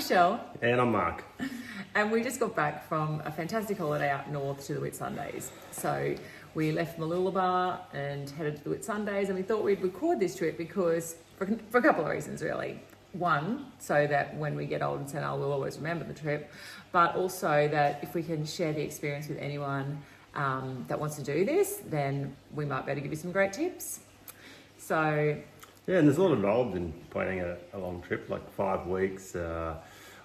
Michelle. And I'm Mark. And we just got back from a fantastic holiday up north to the Whitsundays. So we left Mooloolaba and headed to the Whitsundays, and we thought we'd record this trip because for a couple of reasons, really. One, so that when we get old and senile, we'll always remember the trip, but also that if we can share the experience with anyone that wants to do this, then we might be able to give you some great tips. So Yeah, and there's a lot involved in planning a long trip, like 5 weeks,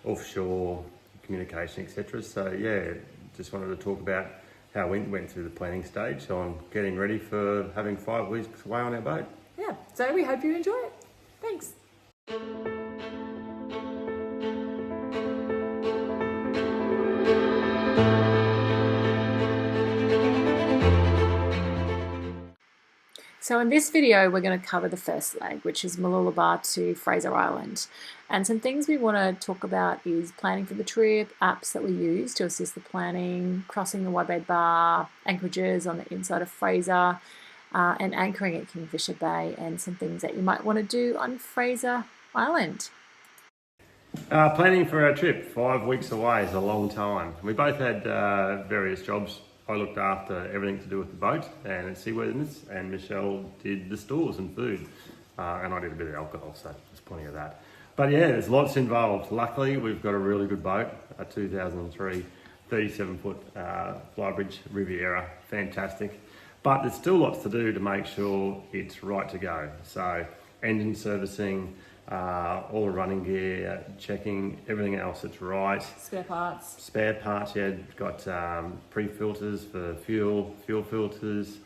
offshore, communication, etc. So yeah, just wanted to talk about how we went through the planning stage on getting ready for having 5 weeks away on our boat. yeah, so we hope you enjoy it. Thanks. So in this video, we're going to cover the first leg, which is Mooloolaba to Fraser Island. And some things we want to talk about is planning for the trip, apps that we use to assist the planning, crossing the Wide Bay Bar, anchorages on the inside of Fraser, and anchoring at Kingfisher Bay, and some things that you might want to do on Fraser Island. Planning for our trip, 5 weeks away is a long time. We both had various jobs. I looked after everything to do with the boat and its seaworthiness, and Michelle did the stores and food, and I did a bit of alcohol, so there's plenty of that. But yeah, there's lots involved. Luckily, we've got a really good boat, a 2003 37-foot Flybridge Riviera, fantastic. But there's still lots to do to make sure it's right to go. So engine servicing, all the running gear, checking everything else that's right. Spare parts. Spare parts, yeah. Got pre-filters for fuel filters,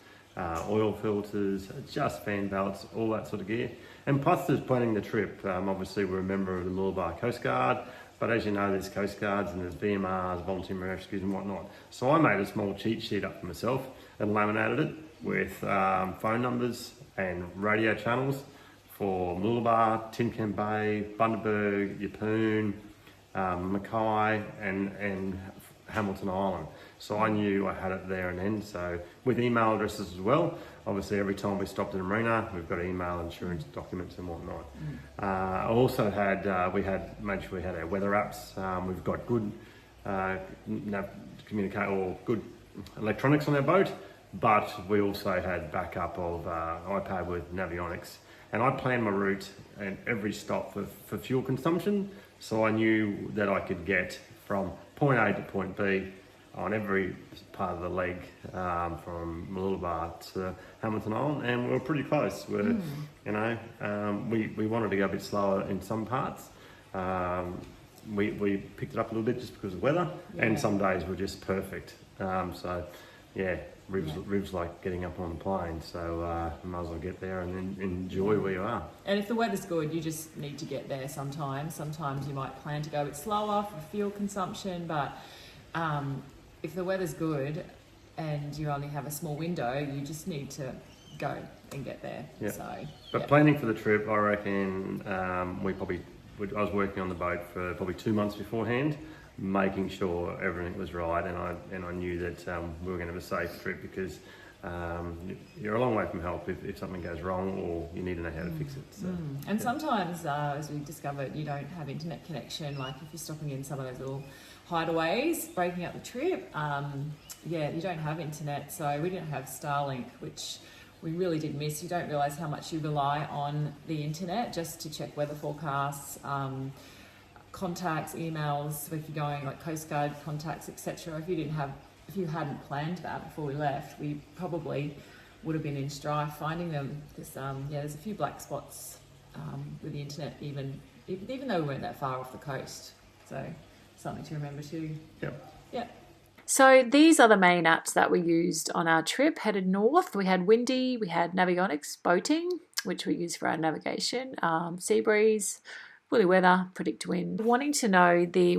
oil filters, just fan belts, all that sort of gear. And plus there's planning the trip. Obviously we're a member of the Mooloolaba Coast Guard, but as you know there's Coast Guards and there's VMRs, volunteer rescues and whatnot. So I made a small cheat sheet up for myself and laminated it with phone numbers and radio channels for Mooloolaba, Tin Can Bay, Bundaberg, Yeppoon, Mackay and Hamilton Island. So I knew I had it there and then. So with email addresses as well, obviously every time we stopped at a marina, we've got email, insurance documents and whatnot. I also had, made sure we had our weather apps. We've got good communicate or good electronics on our boat, but we also had backup of iPad with Navionics. And I planned my route and every stop for fuel consumption, so I knew that I could get from point A to point B on every part of the leg from Mooloolaba to Hamilton Island, and we were pretty close. We wanted to go a bit slower in some parts. We picked it up a little bit just because of the weather, and some days were just perfect. Riv's like getting up on the plane, so might as well get there and then enjoy where you are. And if the weather's good, you just need to get there sometimes. Sometimes you might plan to go a bit slower for fuel consumption, but if the weather's good and you only have a small window, you just need to go and get there. Yeah. Planning for the trip, I reckon I was working on the boat for probably 2 months beforehand, making sure everything was right, and I knew that we were going to have a safe trip because you're a long way from help if something goes wrong or you need to know how to fix it. So, And sometimes, as we discovered, you don't have internet connection, like if you're stopping in some of those little hideaways, breaking up the trip, you don't have internet. So we didn't have Starlink, which we really did miss. You don't realise how much you rely on the internet just to check weather forecasts, contacts, emails, if you're going like Coast Guard contacts, etc. If you hadn't planned that before we left, we probably would have been in strife finding them. Because there's a few black spots with the internet, even though we weren't that far off the coast. So something to remember too. Yeah. So these are the main apps that we used on our trip. Headed north, we had Windy, we had Navionics, boating, which we used for our navigation, Seabreeze, Woolly Weather, Predict Wind. Wanting to know the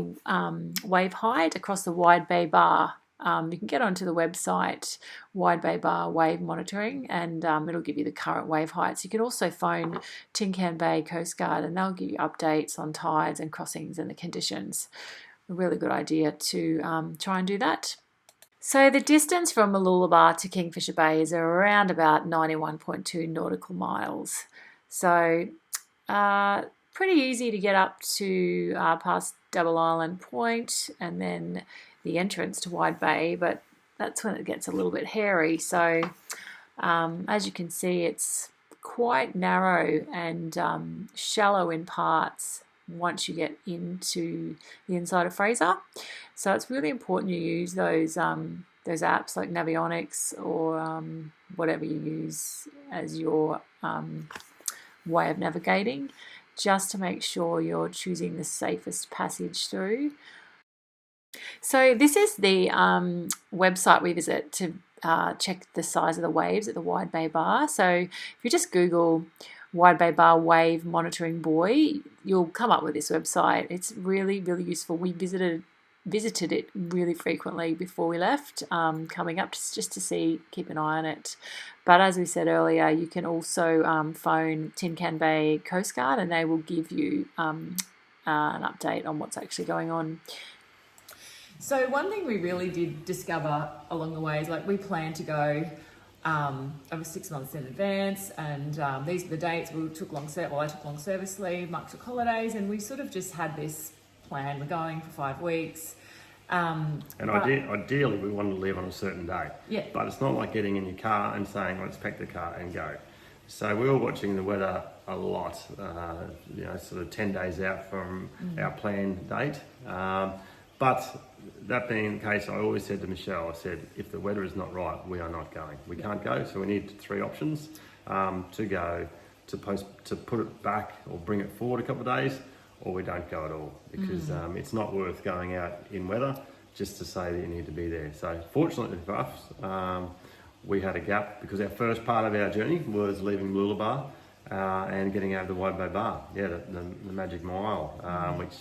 wave height across the Wide Bay Bar, you can get onto the website Wide Bay Bar Wave Monitoring, and it'll give you the current wave heights. You can also phone Tin Can Bay Coast Guard and they'll give you updates on tides and crossings and the conditions. A really good idea to try and do that. So the distance from Mooloolaba to Kingfisher Bay is around about 91.2 nautical miles. So pretty easy to get up to past Double Island Point, and then the entrance to Wide Bay, but that's when it gets a little bit hairy. So as you can see, it's quite narrow and shallow in parts once you get into the inside of Fraser. So it's really important you use those apps like Navionics or whatever you use as your way of navigating, just to make sure you're choosing the safest passage through. So this is the website we visit to check the size of the waves at the Wide Bay Bar. So if you just Google Wide Bay Bar wave monitoring buoy, you'll come up with this website. It's really, really useful. We visited it really frequently before we left, coming up just to keep an eye on it. But as we said earlier, you can also phone Tin Can Bay Coast Guard, and they will give you an update on what's actually going on. So one thing we really did discover along the way is, like, we planned to go over 6 months in advance, and these are the dates. I took long service leave, Mark took holidays, and we sort of just had this plan. We're going for 5 weeks. Ideally, we wanted to leave on a certain day. Yeah. But it's not like getting in your car and saying, let's pack the car and go. So we were watching the weather a lot, sort of 10 days out from our planned date. But that being the case, I always said to Michelle, I said, if the weather is not right, we are not going. We can't go, so we need 3 options to go, to put it back or bring it forward a couple of days, or we don't go at all, because it's not worth going out in weather just to say that you need to be there. So fortunately for us, we had a gap, because our first part of our journey was leaving Mooloolaba and getting over the Wide Bay Bar, the Magic Mile, which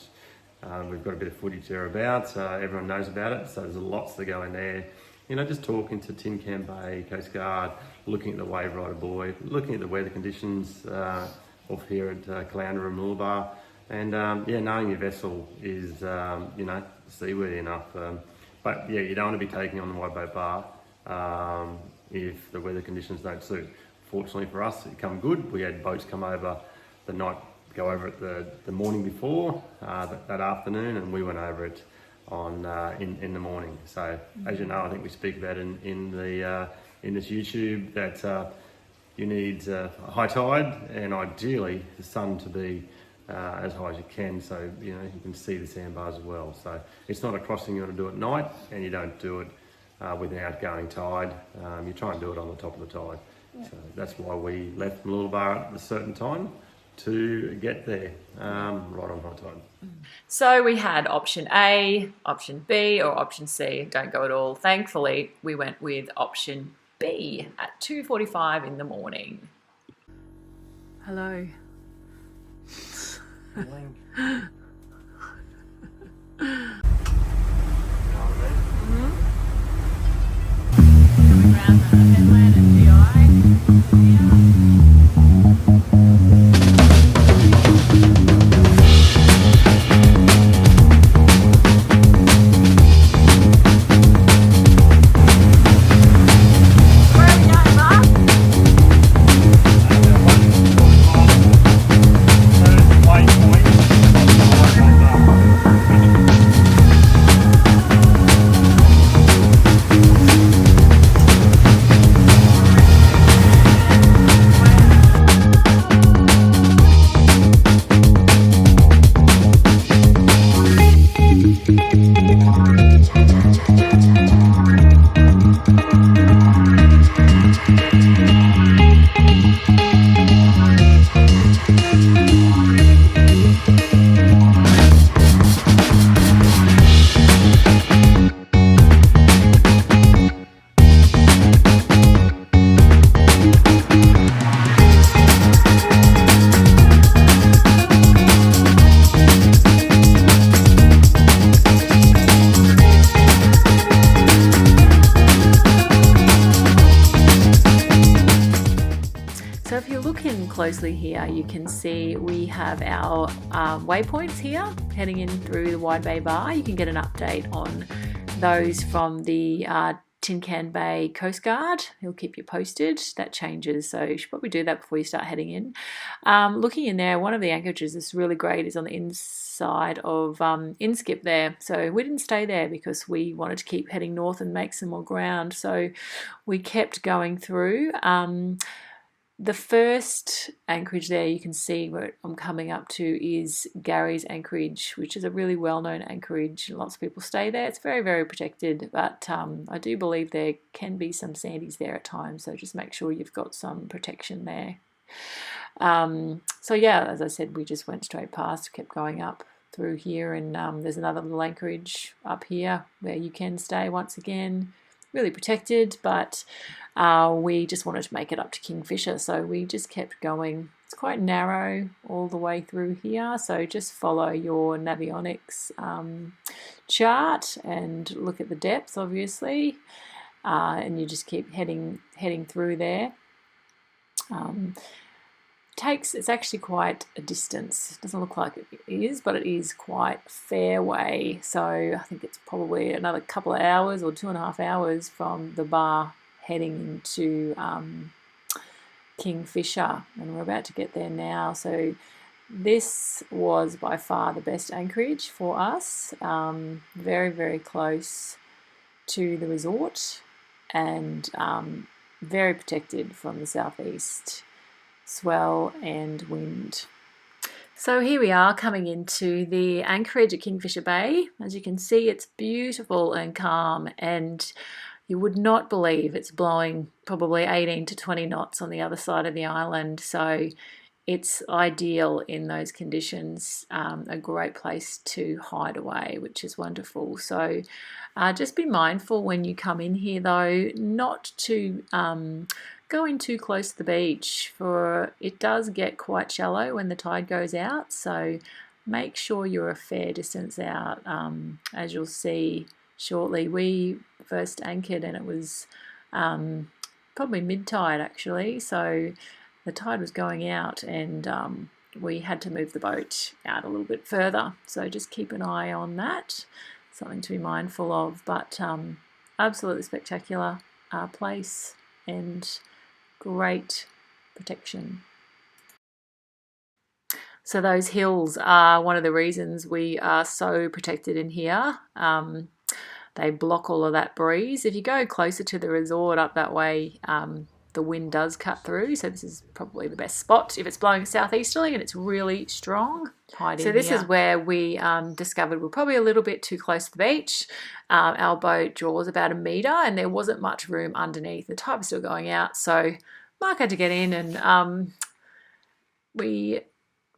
we've got a bit of footage there about. Everyone knows about it, so there's lots to go in there. Just talking to Tin Can Bay Coast Guard, looking at the wave rider buoy, looking at the weather conditions off here at Caloundra and Mooloolaba, and knowing your vessel is seaworthy enough. But you don't want to be taking on the Wide Bay Bar if the weather conditions don't suit. Fortunately for us, it come good. We had boats come over go over it the morning before, that afternoon, and we went over it on in the morning. So as you know, I think we speak about in this YouTube that you need high tide, and ideally the sun to be as high as you can, so you can see the sandbars as well. So it's not a crossing you want to do at night, and you don't do it with an outgoing tide. You try and do it on the top of the tide. Yeah. So that's why we left Mooloolaba at a certain time to get there right on high tide. So we had option A, option B, or option C, don't go at all. Thankfully, we went with option B at 2:45 in the morning. Hello. So if you're looking closely here, you can see we have our waypoints here heading in through the Wide Bay Bar. You can get an update on those from the Tin Can Bay Coast Guard. He'll keep you posted. That changes, so you should probably do that before you start heading in. Looking in there, one of the anchorages that's really great is on the inside of Inskip there. So we didn't stay there because we wanted to keep heading north and make some more ground. So we kept going through. The first anchorage there you can see where I'm coming up to is Gary's Anchorage, which is a really well-known anchorage. Lots of people stay there. It's very, very protected, but I do believe there can be some sandies there at times, so just make sure you've got some protection there. So yeah, as I said, we just went straight past, kept going up through here, and there's another little anchorage up here where you can stay once again. Really protected, but we just wanted to make it up to Kingfisher, so we just kept going. It's quite narrow all the way through here, so just follow your Navionics chart and look at the depth, obviously, and you just keep heading through there. It's actually quite a distance. It doesn't look like it is, but it is quite fairway. So I think it's probably another couple of hours or 2.5 hours from the bar heading into Kingfisher, and we're about to get there now. So this was by far the best anchorage for us. Very, very close to the resort, and very protected from the southeast swell and wind. So here we are coming into the anchorage at Kingfisher Bay. As you can see, it's beautiful and calm, and you would not believe it's blowing probably 18 to 20 knots on the other side of the island. So it's ideal in those conditions, a great place to hide away, which is wonderful. So just be mindful when you come in here, though, not to go in too close to the beach, for it does get quite shallow when the tide goes out. So make sure you're a fair distance out. As you'll see shortly, we first anchored and it was probably mid-tide actually, so the tide was going out, and we had to move the boat out a little bit further. So just keep an eye on that, something to be mindful of. But absolutely spectacular place and great protection. So those hills are one of the reasons we are so protected in here. They block all of that breeze. If you go closer to the resort up that way, the wind does cut through, so this is probably the best spot if it's blowing southeasterly and it's really strong. So this is where we discovered we're probably a little bit too close to the beach. Our boat draws about 1 metre and there wasn't much room underneath. The tide was still going out, so Mark had to get in, and we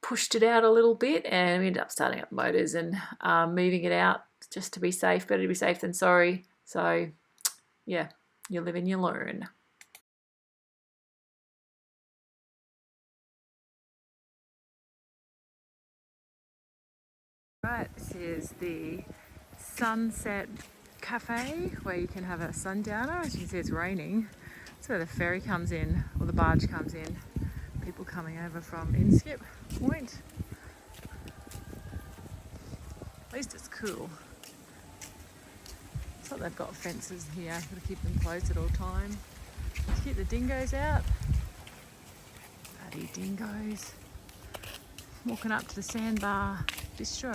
pushed it out a little bit, and we ended up starting up the motors and moving it out just to be safe. Better to be safe than sorry. So yeah, you live and you learn. Right, this is the Sunset Cafe where you can have a sundowner. As you can see, it's raining. That's where the ferry comes in, or the barge comes in. People coming over from Inskip Point. At least it's cool. It's like they've got fences here, got to keep them closed at all time. Let's keep the dingoes out. Bloody dingoes. Walking up to the Sandbar Bistro.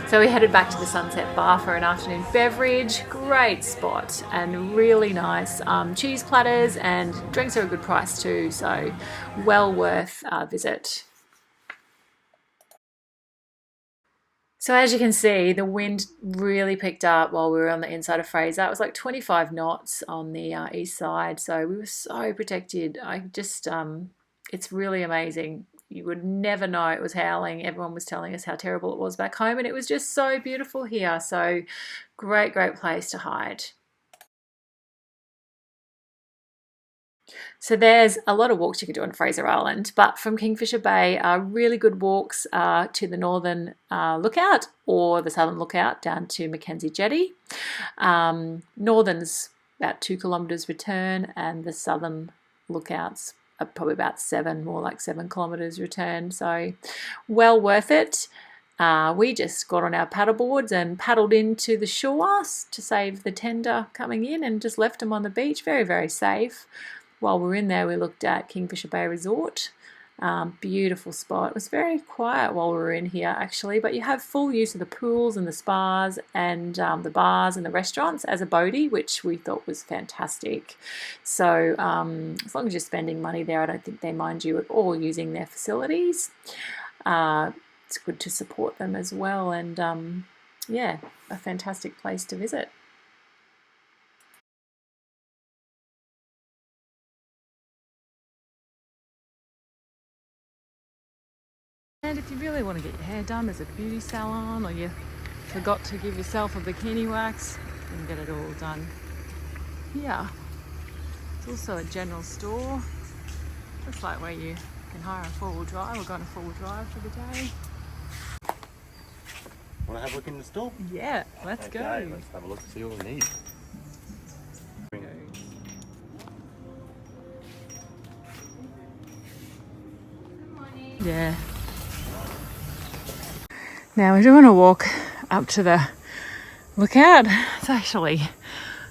So we headed back to the Sunset Bar for an afternoon beverage. Great spot and really nice cheese platters, and drinks are a good price too, so well worth a visit. So as you can see, the wind really picked up while we were on the inside of Fraser. It was like 25 knots on the east side, so we were so protected. It's really amazing. You would never know it was howling. Everyone was telling us how terrible it was back home, and it was just so beautiful here. So great, great place to hide. So there's a lot of walks you could do on Fraser Island, but from Kingfisher Bay are really good walks to the northern lookout or the southern lookout down to Mackenzie Jetty. Northern's about 2 kilometres return, and the southern lookout's probably about 7, more like 7 kilometres return. So well worth it. We just got on our paddleboards and paddled into the shore to save the tender coming in and just left them on the beach. Very, very safe. While we were in there, we looked at Kingfisher Bay Resort. Beautiful spot. It was very quiet while we were in here actually, but you have full use of the pools and the spas and the bars and the restaurants as a boatie, which we thought was fantastic. So as long as you're spending money there, I don't think they mind you at all using their facilities. It's good to support them as well, and yeah, a fantastic place to visit. And if you really want to get your hair done, there's a beauty salon, or you forgot to give yourself a bikini wax, you can get it all done here. It's also a general store, just like where you can hire a 4-wheel drive or go on a 4-wheel drive for the day. Want to have a look in the store? Yeah, let's go. Let's have a look and see what we need. Yeah. Now we're doing a walk up to the lookout. It's actually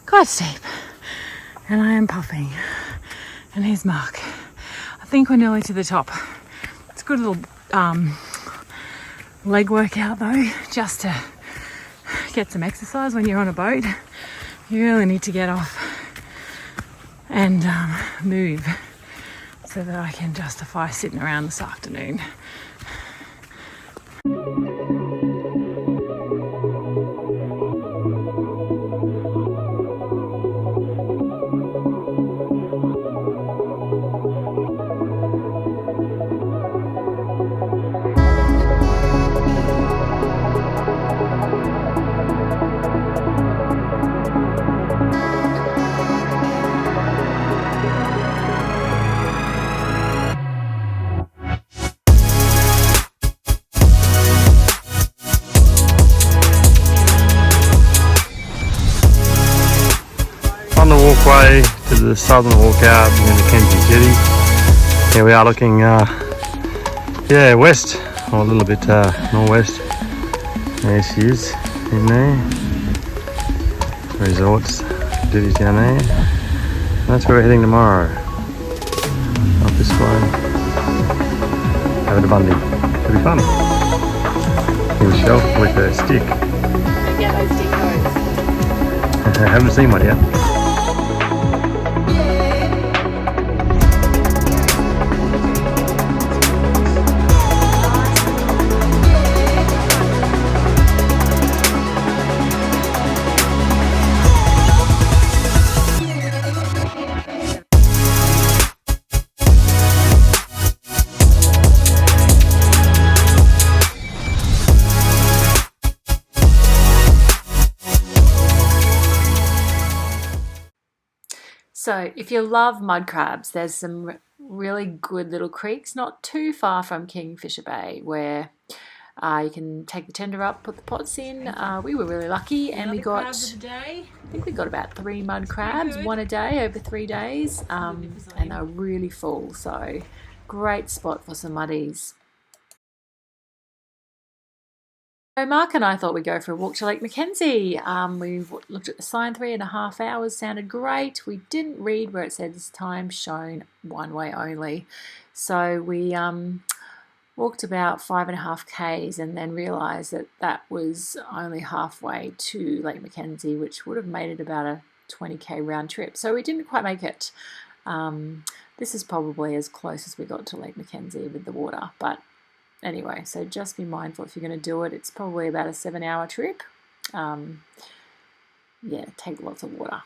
quite steep, and I am puffing. And here's Mark. I think we're nearly to the top. It's a good little leg workout though, just to get some exercise when you're on a boat. You really need to get off and move so that I can justify sitting around this afternoon. On the walkway to the southern walkout near the Kenji Jetty. Here we are looking, yeah, west, or a little bit northwest. There she is, in there. Resorts, jetties down there. That's where we're heading tomorrow. Up this way. Over to Bundy. It'll be fun. Here's Shelf with a stick. Get those decoys. I haven't seen one yet. So if you love mud crabs, there's some really good little creeks not too far from Kingfisher Bay where you can take the tender up, put the pots in. We were really lucky and we got, I think we got about 3 mud crabs, one a day over 3 days, and they're really full, so great spot for some muddies. So Mark and I thought we'd go for a walk to Lake Mackenzie. We looked at the sign, 3.5 hours, sounded great. We didn't read where it said this time shown one way only. So we walked about 5.5 k's and then realised that that was only halfway to Lake Mackenzie, which would have made it about a 20k round trip. So we didn't quite make it. This is probably as close as we got to Lake Mackenzie with the water, but anyway, so just be mindful if you're going to do it. It's probably about a 7-hour trip. Yeah, take lots of water.